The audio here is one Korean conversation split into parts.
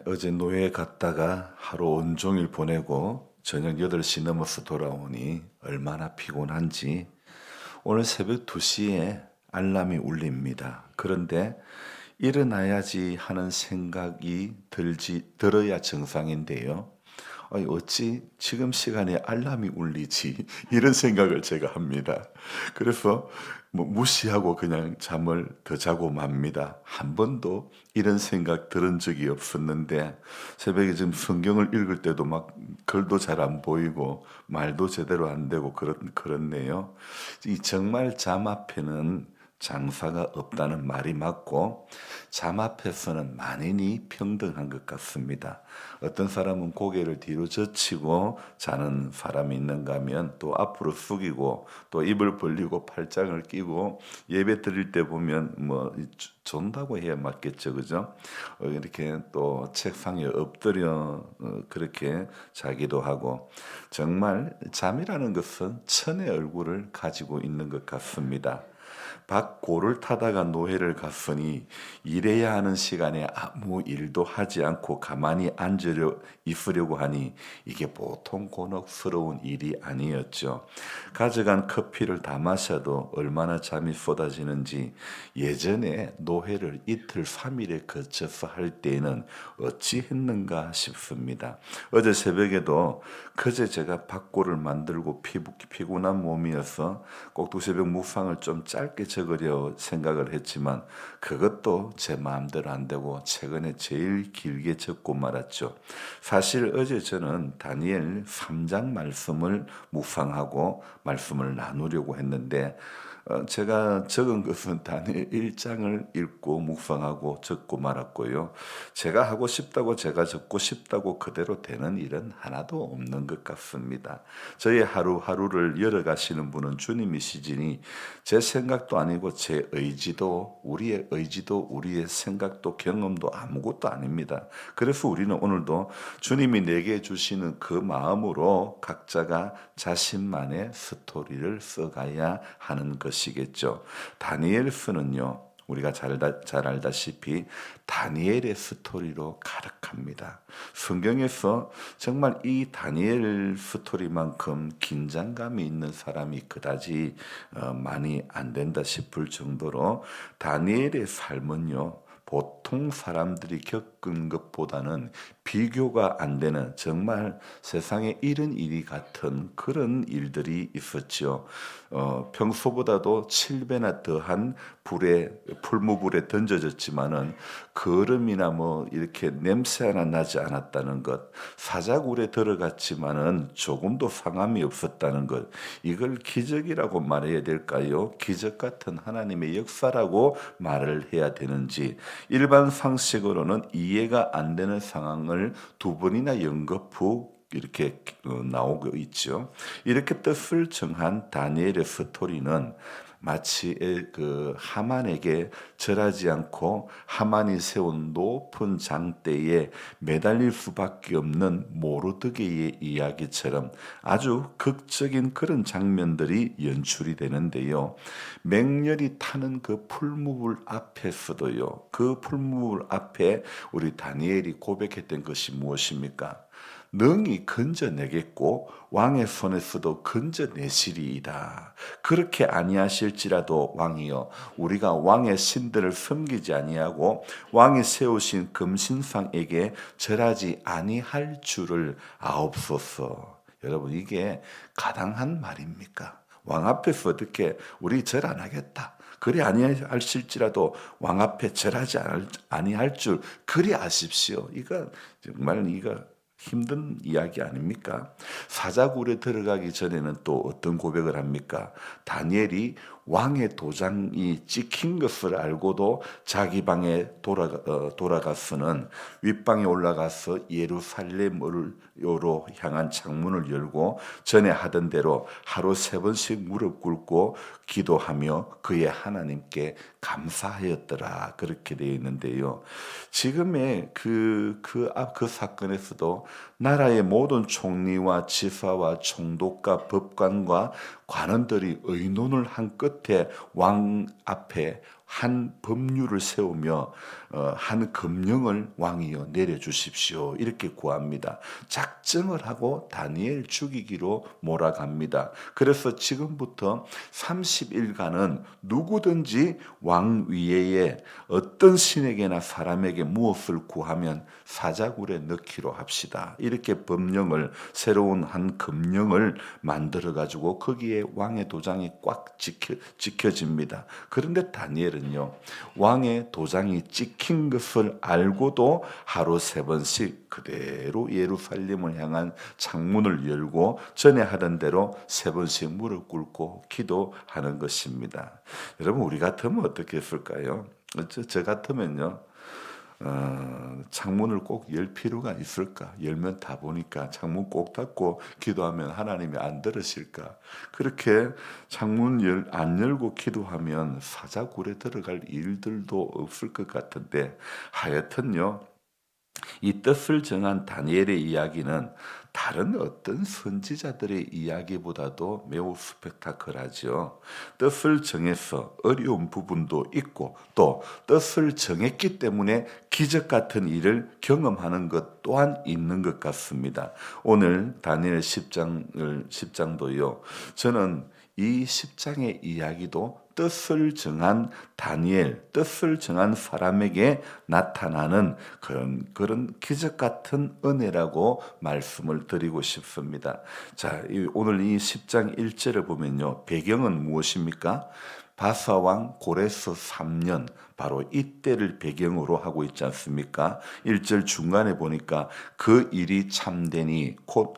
어제 노예 갔다가 하루 온종일 보내고 저녁 8시 넘어서 돌아오니 얼마나 피곤한지 오늘 새벽 2시에 알람이 울립니다. 그런데 일어나야지 하는 생각이 들어야 정상인데요. 어찌 지금 시간에 알람이 울리지? 이런 생각을 제가 합니다. 그래서 뭐 무시하고 그냥 잠을 더 자고 맙니다. 한 번도 이런 생각 들은 적이 없었는데 새벽에 지금 성경을 읽을 때도 막 글도 잘 안 보이고 말도 제대로 안 되고 그렇네요. 이 정말 잠 앞에는 장사가 없다는 말이 맞고 잠 앞에서는 만인이 평등한 것 같습니다. 어떤 사람은 고개를 뒤로 젖히고 자는 사람이 있는가 하면 또 앞으로 숙이고 또 입을 벌리고 팔짱을 끼고 예배 드릴 때 보면 뭐 존다고 해야 맞겠죠, 그죠? 이렇게 또 책상에 엎드려 그렇게 자기도 하고 정말 잠이라는 것은 천의 얼굴을 가지고 있는 것 같습니다. 박고를 타다가 노예를 갔으니 일해야 하는 시간에 아무 일도 하지 않고 가만히 있으려고 하니 이게 보통 곤혹스러운 일이 아니었죠. 가져간 커피를 다 마셔도 얼마나 잠이 쏟아지는지 예전에 노예를 이틀 3일에 거쳐서 할 때에는 어찌 했는가 싶습니다. 어제 새벽에도 그제 제가 박고를 만들고 피곤한 몸이어서 꼭두새벽 묵상을 좀 짧게 적으려 생각을 했지만 그것도 제 마음대로 안 되고 최근에 제일 길게 적고 말았죠. 사실 어제 저는 다니엘 3장 말씀을 묵상하고 말씀을 나누려고 했는데 제가 적은 것은 다니엘 1장을 읽고 묵상하고 적고 말았고요. 제가 하고 싶다고 제가 적고 싶다고 그대로 되는 일은 하나도 없는 것 같습니다. 저의 하루하루를 열어가시는 분은 주님이시지니 제 생각도 아니고 제 의지도 우리의 의지도 우리의 생각도 경험도 아무것도 아닙니다. 그래서 우리는 오늘도 주님이 내게 주시는 그 마음으로 각자가 자신만의 스토리를 써가야 하는 것이겠죠. 다니엘서는요. 우리가 잘 알다시피 다니엘의 스토리로 가득합니다. 성경에서 정말 이 다니엘 스토리만큼 긴장감이 있는 사람이 그다지 많이 안 된다 싶을 정도로 다니엘의 삶은요. 보통 사람들이 겪은 것보다는 비교가 안 되는 정말 세상에 이런 일이 같은 그런 일들이 있었죠. 평소보다도 7배나 더한 풀무불에 던져졌지만은 거름이나 뭐 이렇게 냄새 하나 나지 않았다는 것, 사자굴에 들어갔지만은 조금도 상함이 없었다는 것, 이걸 기적이라고 말해야 될까요? 기적 같은 하나님의 역사라고 말을 해야 되는지, 일반 상식으로는 이해가 안 되는 상황을 두 번이나 연거푸 이렇게 나오고 있죠. 이렇게 뜻을 정한 다니엘의 스토리는 마치 그 하만에게 절하지 않고 하만이 세운 높은 장대에 매달릴 수밖에 없는 모르드게의 이야기처럼 아주 극적인 그런 장면들이 연출이 되는데요. 맹렬히 타는 그 풀무불 앞에서도요. 그 풀무불 앞에 우리 다니엘이 고백했던 것이 무엇입니까? 능히 건져내겠고 왕의 손에서도 건져내시리이다. 그렇게 아니하실지라도 왕이여 우리가 왕의 신들을 섬기지 아니하고 왕이 세우신 금신상에게 절하지 아니할 줄을 아옵소서. 여러분 이게 가당한 말입니까? 왕 앞에서 어떻게 우리 절 안 하겠다. 그리 아니하실지라도 왕 앞에 절하지 아니할 줄 그리 아십시오. 이거 정말 이거 힘든 이야기 아닙니까? 사자굴에 들어가기 전에는 또 어떤 고백을 합니까? 다니엘이 왕의 도장이 찍힌 것을 알고도 자기 방에 돌아가서는 윗방에 올라가서 예루살렘으로 향한 창문을 열고 전에 하던 대로 하루 3번씩 무릎 꿇고 기도하며 그의 하나님께 감사하였더라. 그렇게 되어 있는데요. 지금의 그 사건에서도 나라의 모든 총리와 지사와 총독과 법관과 관원들이 의논을 한 끝에 왕 앞에 한 법률을 세우며 한 금령을 왕이여 내려주십시오. 이렇게 구합니다. 작정을 하고 다니엘 죽이기로 몰아갑니다. 그래서 지금부터 30일간은 누구든지 왕 위에 어떤 신에게나 사람에게 무엇을 구하면 사자굴에 넣기로 합시다. 이렇게 법령을 새로운 한 금령을 만들어 가지고 거기에 왕의 도장이 꽉 찍혀집니다. 그런데 다니엘은요, 왕의 도장이 찍힌 것을 알고도 하루 3번씩 그대로 예루살렘을 향한 창문을 열고 전에 하던 대로 3번씩 무릎 꿇고 기도하는 것입니다. 여러분, 우리 같으면 어떻게 했을까요? 저 같으면요, 창문을 꼭 열 필요가 있을까? 열면 다 보니까 창문 꼭 닫고 기도하면 하나님이 안 들으실까? 그렇게 창문 안 열고 기도하면 사자굴에 들어갈 일들도 없을 것 같은데, 하여튼요, 이 뜻을 정한 다니엘의 이야기는 다른 어떤 선지자들의 이야기보다도 매우 스펙타클하죠. 뜻을 정해서 어려운 부분도 있고 또 뜻을 정했기 때문에 기적 같은 일을 경험하는 것 또한 있는 것 같습니다. 오늘 다니엘 10장도요. 저는 이 10장의 이야기도 뜻을 정한 다니엘, 뜻을 정한 사람에게 나타나는 그런 기적 같은 은혜라고 말씀을 드리고 싶습니다. 자, 오늘 이 10장 1절을 보면요. 배경은 무엇입니까? 바사왕 고레스 3년, 바로 이때를 배경으로 하고 있지 않습니까? 1절 중간에 보니까 그 일이 참되니 곧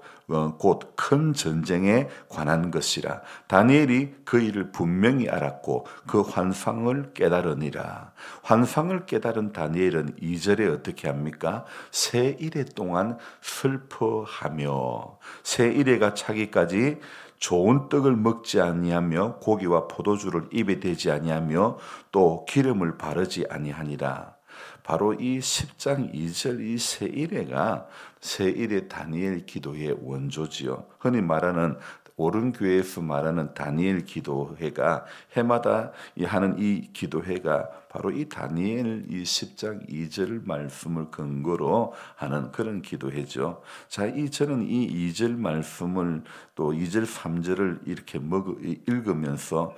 큰 전쟁에 관한 것이라. 다니엘이 그 일을 분명히 알았고 그 환상을 깨달으니라. 환상을 깨달은 다니엘은 2절에 어떻게 합니까? 세 일해 동안 슬퍼하며, 세 일해가 차기까지 좋은 떡을 먹지 아니하며 고기와 포도주를 입에 대지 아니하며 또 기름을 바르지 아니하니라. 바로 이 10장 2절 이 세 일해가 세 일해 다니엘 기도의 원조지요. 흔히 말하는 옳은 교회에서 말하는 다니엘 기도회가 해마다 하는 이 기도회가 바로 이 다니엘 이 10장 2절 말씀을 근거로 하는 그런 기도회죠. 자, 저는 이 2절 말씀을 또 2절 3절을 이렇게 읽으면서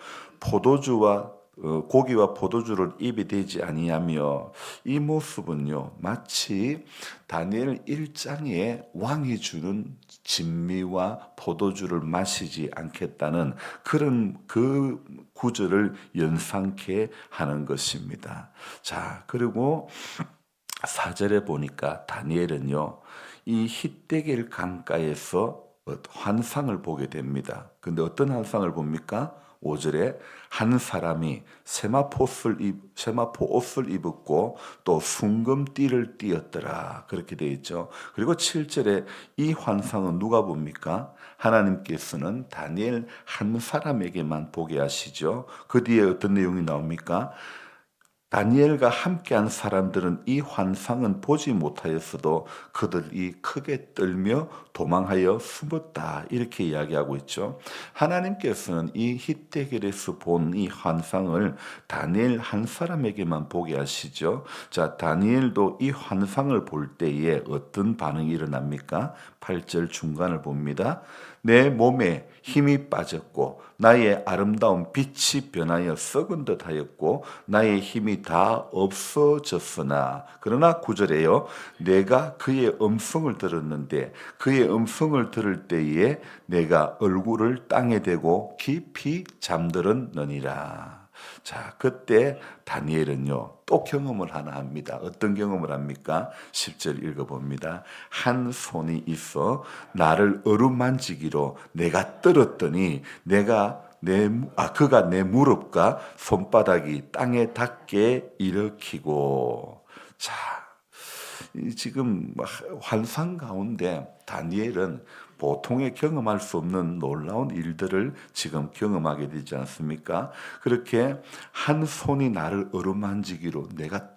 고기와 포도주를 입에 대지 아니하며, 이 모습은요 마치 다니엘 1장에 왕이 주는 진미와 포도주를 마시지 않겠다는 그런 그 구절을 연상케 하는 것입니다. 자, 그리고 4절에 보니까 다니엘은요 이 히데겔 강가에서 환상을 보게 됩니다. 근데 어떤 환상을 봅니까? 5절에 한 사람이 세마포 옷을 입었고 또 순금띠를 띠었더라. 그렇게 되어 있죠. 그리고 7절에 이 환상은 누가 봅니까? 하나님께서는 다니엘 한 사람에게만 보게 하시죠. 그 뒤에 어떤 내용이 나옵니까? 다니엘과 함께한 사람들은 이 환상은 보지 못하였어도 그들이 크게 떨며 도망하여 숨었다. 이렇게 이야기하고 있죠. 하나님께서는 이 히데겔에서 본 이 환상을 다니엘 한 사람에게만 보게 하시죠. 자, 다니엘도 이 환상을 볼 때에 어떤 반응이 일어납니까? 8절 중간을 봅니다. 내 몸에 힘이 빠졌고 나의 아름다운 빛이 변하여 썩은 듯 하였고 나의 힘이 다 없어졌으나, 그러나 9절에요. 내가 그의 음성을 들었는데 그의 음성을 들을 때에 내가 얼굴을 땅에 대고 깊이 잠들었느니라. 자, 그때 다니엘은요 또 경험을 하나 합니다. 어떤 경험을 합니까? 10절 읽어봅니다. 한 손이 있어 나를 어루만지기로 내가 떨었더니 그가 내 무릎과 손바닥이 땅에 닿게 일으키고. 자, 지금 환상 가운데 다니엘은 보통에 경험할 수 없는 놀라운 일들을 지금 경험하게 되지 않습니까? 그렇게 한 손이 나를 어루만지기로 내가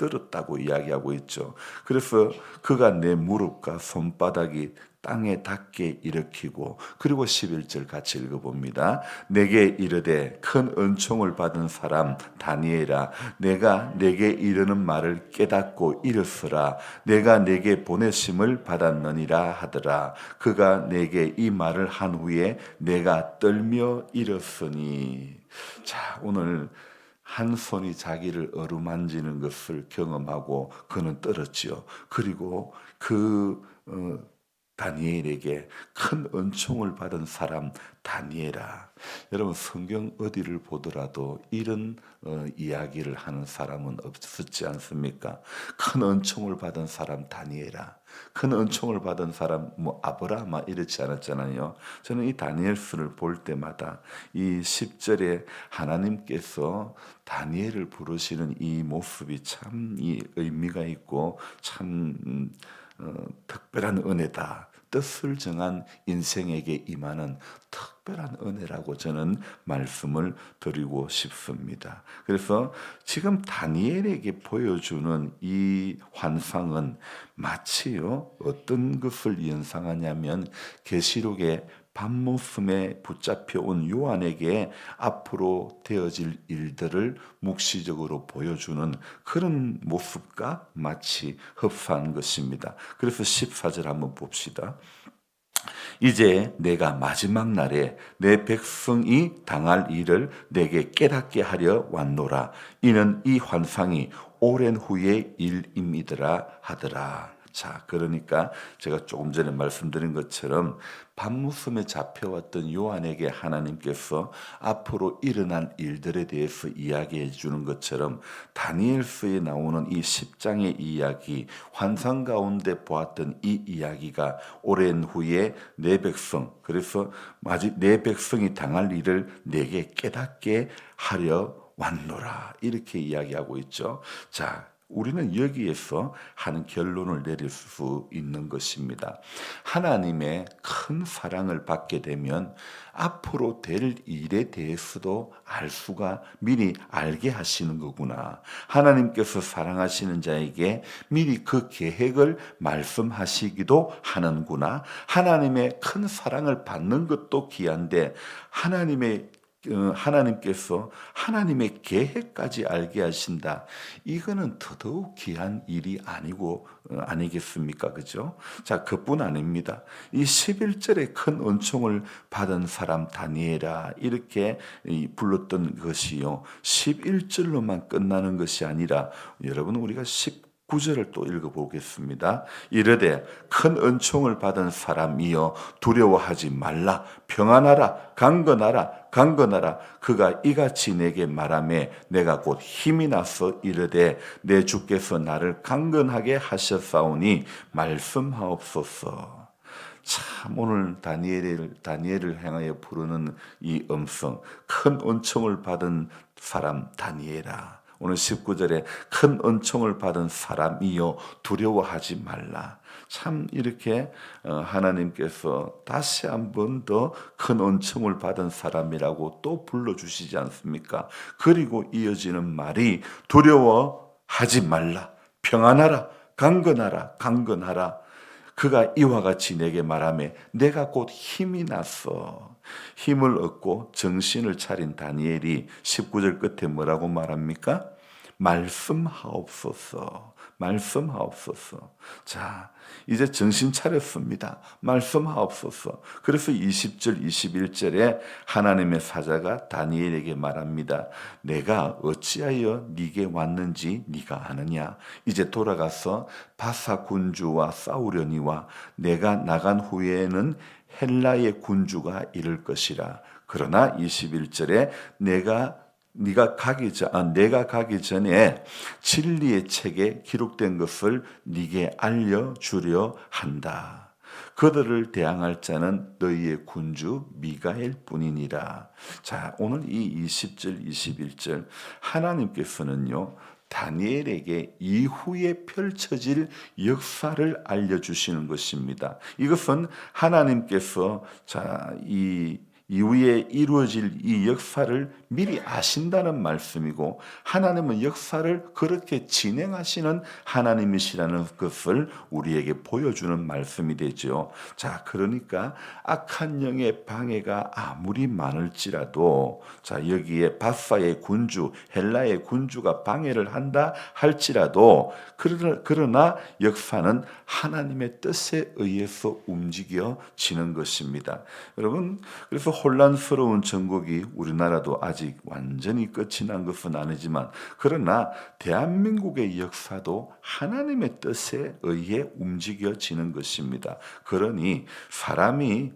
들었다고 이야기하고 있죠. 그래서 그가 내 무릎과 손바닥이 땅에 닿게 일으키고, 그리고 11절 같이 읽어봅니다. 내게 이르되 큰 은총을 받은 사람 다니엘아, 내가 내게 이르는 말을 깨닫고 일으으라. 내가 내게 보내심을 받았느니라 하더라. 그가 내게 이 말을 한 후에 내가 떨며 일었으니. 자, 오늘 한 손이 자기를 어루만지는 것을 경험하고 그는 떨었지요. 그리고 다니엘에게 큰 은총을 받은 사람 다니엘아. 여러분, 성경 어디를 보더라도 이런 이야기를 하는 사람은 없었지 않습니까? 큰 은총을 받은 사람 다니엘아. 큰 은총을 받은 사람 아브라함 이렇지 않았잖아요. 저는 이 다니엘서를 볼 때마다 이 10절에 하나님께서 다니엘을 부르시는 이 모습이 참 이 의미가 있고 참 특별한 은혜다. 뜻을 정한 인생에게 임하는 특별한 은혜라고 저는 말씀을 드리고 싶습니다. 그래서 지금 다니엘에게 보여주는 이 환상은 마치요 어떤 것을 연상하냐면 계시록의 밤모섬에 붙잡혀온 요한에게 앞으로 되어질 일들을 묵시적으로 보여주는 그런 모습과 마치 흡사한 것입니다. 그래서 14절 한번 봅시다. 이제 내가 마지막 날에 내 백성이 당할 일을 내게 깨닫게 하려 왔노라. 이는 이 환상이 오랜 후의 일임이더라 하더라. 자, 그러니까 제가 조금 전에 말씀드린 것처럼 밤무섬에 잡혀왔던 요한에게 하나님께서 앞으로 일어날 일들에 대해서 이야기해 주는 것처럼 다니엘서에 나오는 이 10장의 이야기, 환상 가운데 보았던 이 이야기가 오랜 후에 내 백성, 그래서 마치 내 백성이 당할 일을 내게 깨닫게 하려 왔노라, 이렇게 이야기하고 있죠. 자, 우리는 여기에서 한 결론을 내릴 수 있는 것입니다. 하나님의 큰 사랑을 받게 되면 앞으로 될 일에 대해서도 알 수가 미리 알게 하시는 거구나. 하나님께서 사랑하시는 자에게 미리 그 계획을 말씀하시기도 하는구나. 하나님의 큰 사랑을 받는 것도 귀한데 하나님께서 하나님의 계획까지 알게 하신다. 이거는 더더욱 귀한 일이 아니겠습니까? 그죠? 자, 그뿐 아닙니다. 이 11절에 큰 은총을 받은 사람 다니엘아, 이렇게 불렀던 것이요, 11절로만 끝나는 것이 아니라 여러분, 우리가 9절을 또 읽어보겠습니다. 이르되 큰 은총을 받은 사람이여 두려워하지 말라. 평안하라. 강건하라. 그가 이같이 내게 말하매 내가 곧 힘이 나서 이르되 내 주께서 나를 강건하게 하셨사오니 말씀하옵소서. 참, 오늘 다니엘을 향하여 부르는 이 음성, 큰 은총을 받은 사람 다니엘아. 오늘 19절에 큰 은총을 받은 사람이여 두려워하지 말라. 참, 이렇게 하나님께서 다시 한 번 더 큰 은총을 받은 사람이라고 또 불러주시지 않습니까? 그리고 이어지는 말이 두려워하지 말라. 평안하라. 강건하라. 그가 이와 같이 내게 말하며 내가 곧 힘이 났어. 힘을 얻고 정신을 차린 다니엘이 19절 끝에 뭐라고 말합니까? 말씀하옵소서. 자, 이제 정신 차렸습니다. 말씀하옵소서. 그래서 20절, 21절에 하나님의 사자가 다니엘에게 말합니다. 내가 어찌하여 네게 왔는지 네가 아느냐? 이제 돌아가서 바사 군주와 싸우려니와 내가 나간 후에는 헬라의 군주가 이를 것이라. 그러나 21절에 내가 가기 전에 진리의 책에 기록된 것을 네게 알려주려 한다. 그들을 대항할 자는 너희의 군주 미가엘 뿐이니라. 자, 오늘 이 20절, 21절 하나님께서는요, 다니엘에게 이후에 펼쳐질 역사를 알려주시는 것입니다. 이것은 하나님께서 이 이후에 이루어질 이 역사를 미리 아신다는 말씀이고 하나님은 역사를 그렇게 진행하시는 하나님이시라는 것을 우리에게 보여주는 말씀이 되죠. 자, 그러니까 악한 영의 방해가 아무리 많을지라도 자, 여기에 바사의 군주, 헬라의 군주가 방해를 한다 할지라도 그러나 역사는 하나님의 뜻에 의해서 움직여지는 것입니다. 여러분, 그래서 혼란스러운 전국이 우리나라도 아직 완전히 끝이 난 것은 아니지만 그러나 대한민국의 역사도 하나님의 뜻에 의해 움직여지는 것입니다. 그러니 사람이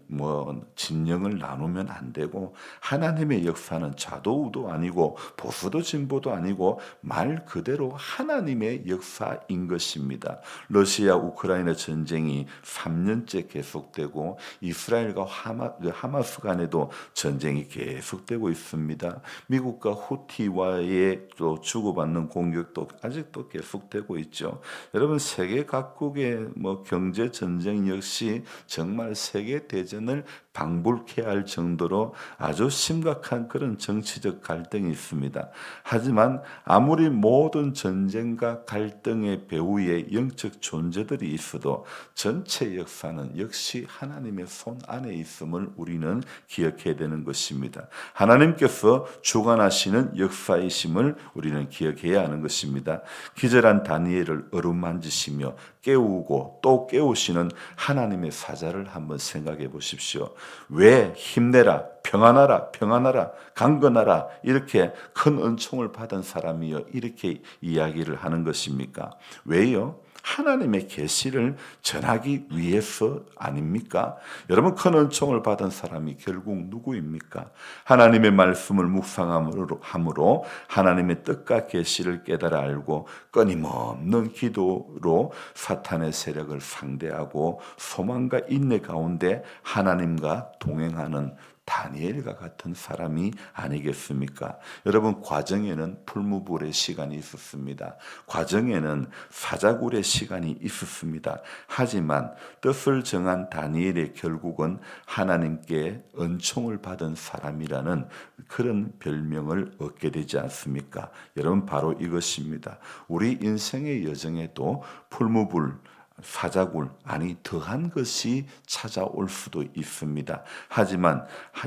진영을 나누면 안 되고 하나님의 역사는 좌도우도 아니고 보수도 진보도 아니고 말 그대로 하나님의 역사인 것입니다. 러시아 우크라이나 전쟁이 3년째 계속되고 이스라엘과 하마스 간에도 전쟁이 계속되고 있습니다. 미국과 후티와의 또 주고받는 공격도 아직도 계속되고 있죠. 여러분, 세계 각국의 경제 전쟁 역시 정말 세계 대전을 방불케 할 정도로 아주 심각한 그런 정치적 갈등이 있습니다. 하지만 아무리 모든 전쟁과 갈등의 배후에 영적 존재들이 있어도 전체 역사는 역시 하나님의 손 안에 있음을 우리는 기억해야 되는 것입니다. 하나님께서 주관하시는 역사이심을 우리는 기억해야 하는 것입니다. 기절한 다니엘을 어루만지시며 깨우고 또 깨우시는 하나님의 사자를 한번 생각해 보십시오. 왜 힘내라, 평안하라, 평안하라, 강건하라 이렇게 큰 은총을 받은 사람이요 이렇게 이야기를 하는 것입니까? 왜요? 하나님의 계시를 전하기 위해서 아닙니까? 여러분, 큰 은총을 받은 사람이 결국 누구입니까? 하나님의 말씀을 묵상함으로 하나님의 뜻과 계시를 깨달아 알고 끊임없는 기도로 사탄의 세력을 상대하고 소망과 인내 가운데 하나님과 동행하는 다니엘과 같은 사람이 아니겠습니까? 여러분, 과정에는 풀무불의 시간이 있었습니다. 과정에는 사자굴의 시간이 있었습니다. 하지만 뜻을 정한 다니엘의 결국은 하나님께 은총을 받은 사람이라는 그런 별명을 얻게 되지 않습니까? 여러분, 바로 이것입니다. 우리 인생의 여정에도 풀무불, 사자굴, 아니 더한 것이 찾아올 수도 있습니다. 하지만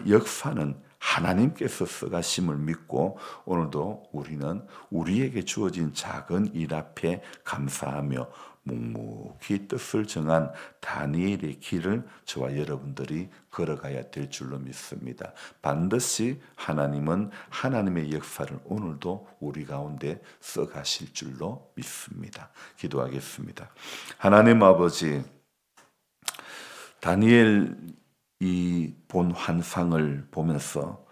역사는 하나님께서 써가심을 믿고 오늘도 우리는 우리에게 주어진 작은 일 앞에 감사하며 묵묵히 뜻을 정한 다니엘의 길을 저와 여러분들이 걸어가야 될 줄로 믿습니다. 반드시 하나님은 하나님의 역사를 오늘도 우리 가운데 써가실 줄로 믿습니다. 기도하겠습니다. 하나님 아버지, 다니엘이 본 환상을 보면서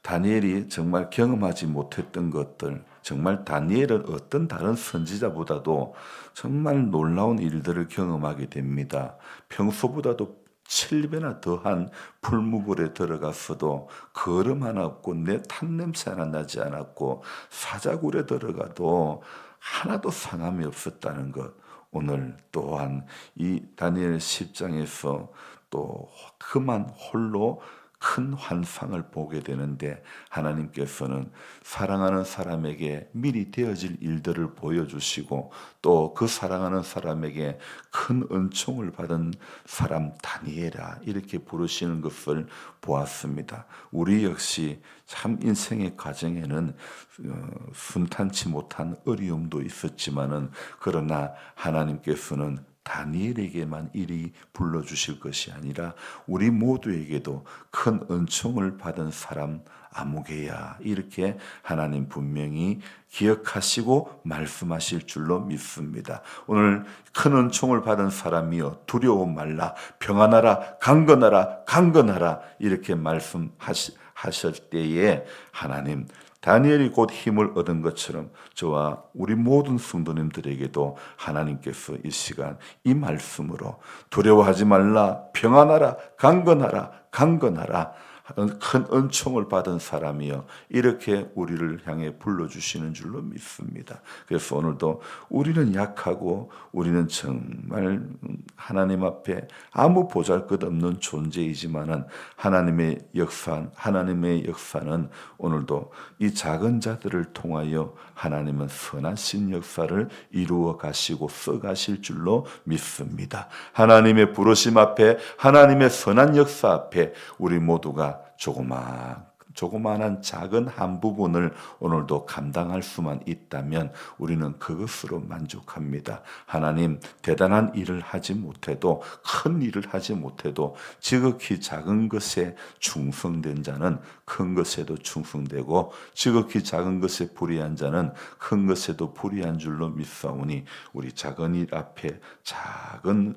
다니엘이 정말 경험하지 못했던 것들, 정말 다니엘은 어떤 다른 선지자보다도 정말 놀라운 일들을 경험하게 됩니다. 평소보다도 7배나 더한 풀무불에 들어갔어도 거름 하나 없고 내 탄냄새 하나 나지 않았고 사자굴에 들어가도 하나도 상함이 없었다는 것. 오늘 또한 이 다니엘 10장에서 또 그만 홀로 큰 환상을 보게 되는데 하나님께서는 사랑하는 사람에게 미리 되어질 일들을 보여주시고 또 그 사랑하는 사람에게 큰 은총을 받은 사람 다니엘아 이렇게 부르시는 것을 보았습니다. 우리 역시 참 인생의 과정에는 순탄치 못한 어려움도 있었지만은 그러나 하나님께서는 다니엘에게만 이리 불러주실 것이 아니라 우리 모두에게도 큰 은총을 받은 사람 아무개야 이렇게 하나님 분명히 기억하시고 말씀하실 줄로 믿습니다. 오늘 큰 은총을 받은 사람이여 두려워 말라 평안하라 강건하라 강건하라 이렇게 말씀하실 때에 하나님 다니엘이 곧 힘을 얻은 것처럼 저와 우리 모든 성도님들에게도 하나님께서 이 시간 이 말씀으로 두려워하지 말라 평안하라 강건하라 강건하라 큰 은총을 받은 사람이요, 이렇게 우리를 향해 불러주시는 줄로 믿습니다. 그래서 오늘도 우리는 약하고 우리는 정말 하나님 앞에 아무 보잘것없는 존재이지만은 하나님의 역사는 오늘도 이 작은 자들을 통하여 하나님은 선하신 역사를 이루어 가시고 써 가실 줄로 믿습니다. 하나님의 부르심 앞에, 하나님의 선한 역사 앞에 우리 모두가 조그마한 작은 한 부분을 오늘도 감당할 수만 있다면 우리는 그것으로 만족합니다. 하나님, 대단한 일을 하지 못해도, 큰 일을 하지 못해도 지극히 작은 것에 충성된 자는 큰 것에도 충성되고, 지극히 작은 것에 불의한 자는 큰 것에도 불의한 줄로 믿사오니, 우리 작은 일 앞에, 작은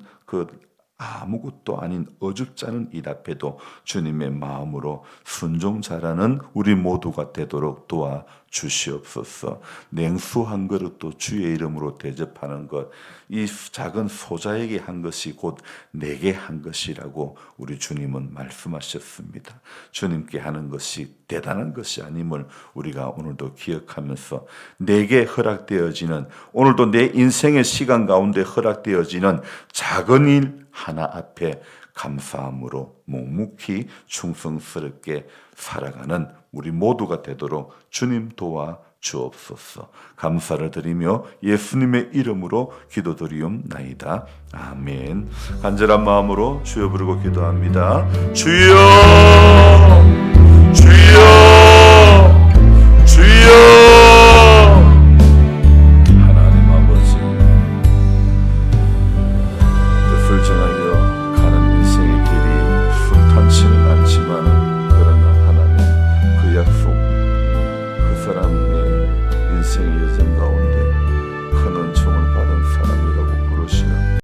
아무것도 아닌 어줍지 않은 일 앞에도 주님의 마음으로 순종자라는 우리 모두가 되도록 도와주시옵소서. 냉수 한 그릇도 주의 이름으로 대접하는 것, 이 작은 소자에게 한 것이 곧 내게 한 것이라고 우리 주님은 말씀하셨습니다. 주님께 하는 것이 대단한 것이 아님을 우리가 오늘도 기억하면서, 내게 허락되어지는, 오늘도 내 인생의 시간 가운데 허락되어지는 작은 일 하나 앞에 감사함으로 묵묵히 충성스럽게 살아가는 우리 모두가 되도록 주님 도와 주옵소서. 감사를 드리며 예수님의 이름으로 기도드리옵나이다. 아멘. 간절한 마음으로 주여 부르고 기도합니다. 주여!